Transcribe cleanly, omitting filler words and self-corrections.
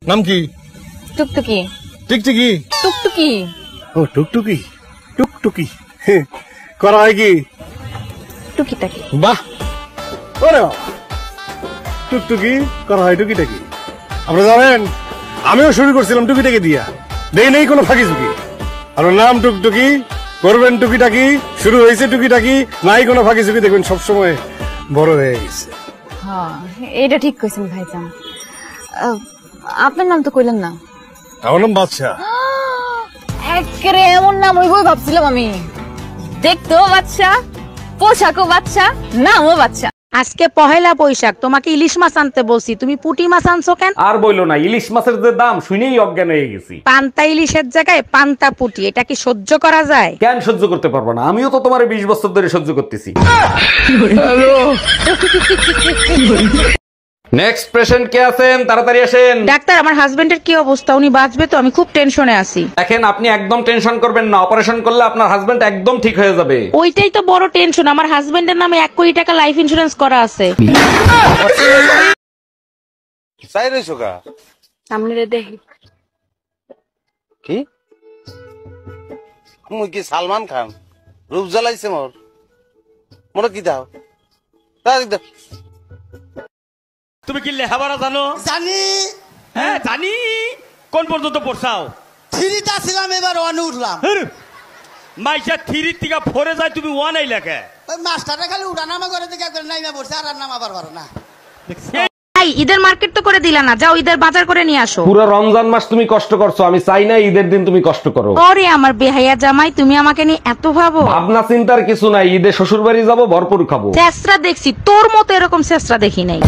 নাম কি? টুকটুকি। টিকটিকি? টুকটুকি। ও টুকটুকি, টুকটুকি করা হয় কি? টুকিটাকি। বাহ, ওরে বাবা, টুকটুকি করা হয় টুকিটাকি। আপনারা জানেন আমিও শুরু করছিলাম টুকিটাকি দিয়া, দেই নেই কোনো ফাঁকি ঝুঁকি। আপনার নাম টুকটুকি, করবেন টুকিটাকি, শুরু হয়েছে টুকিটাকি, নাই কোনো ফাঁকি ঝুঁকি, দেখবেন সবসময় বড় হয়ে গেছে। হ্যাঁ, এটা ঠিক কইছেন ভাইজান। আপনার নাম তো কইলেন না। আমার নাম বাদশা। একেবারে এমন নাম হইবই ভাবছিলাম আমি। দেখতেও বাচ্চা, পোশাকও বাচ্চা, নামও বাচ্চা। আজকে পহেলা বৈশাখ, তোমাকে ইলিশ মাছ আনতে বলছি, তুমি পুঁটি মাছ আনছো কেন? আর বইলো না, ইলিশ মাছের যে দাম শুনেই অজ্ঞান হয়ে গেছি। পান্তা ইলিশের জায়গায় পান্তা পুঁটি, এটা কি সহ্য করা যায়? কেন সহ্য করতে পারবো না? আমিও তো তোমার 20 বছর ধরে সহ্য করতেছি। নেক্সট পেশেন্ট কে আছেন? তাড়াতাড়ি আসেন। ডাক্তার, আমার হাজবেন্ডের কি অবস্থা? উনি বাঁচবে তো? আমি খুব টেনশনে আছি। দেখেন, আপনি একদম টেনশন করবেন না, অপারেশন করলে আপনার হাজবেন্ড একদম ঠিক হয়ে যাবে। ওইটাই তো বড় টেনশন, আমার হাজবেন্ডের নামে 1 কোটি টাকা লাইফ ইন্সুরেন্স করা আছে। চাই রইছো কা? সামনে দেখি কি মুই কি সালমান খান? রূপ জ্বালাইছে মোর, মোর কি দাও? তুমি কি লেখাপড়া জানো? জানি। হ্যাঁ জানি। কোন পর্যন্ত পড়ছাও? থ্রিটা ছিলাম, এবার ওয়ানে উঠলাম। মাইসা 3 থেকে 4 যায়, তুমি 1 এই লেখে। ওই মাস্টারটা খালি উঠানামা করে দেখে একবার নাইমা পড়ছে, আর নামাবার পারো না। ভাই, ঈদের মার্কেট তো করে দিলা না, যাও ঈদের বাজার করে নিয়ে আসো। পুরো রমজান মাস তুমি কষ্ট করছো, আমি চাই না ঈদের দিন তুমি কষ্ট করো। ওরে আমার বেহাইয়া জামাই, তুমি আমাকে নিয়ে এত ভাবো? ভাবনা চিন্তার কিছু নাই, ঈদে শ্বশুর বাড়ি যাবো, ভরপুর খাবো। চেষ্টা দেখছি, তোর মতো এরকম চেষ্টা দেখি নাই।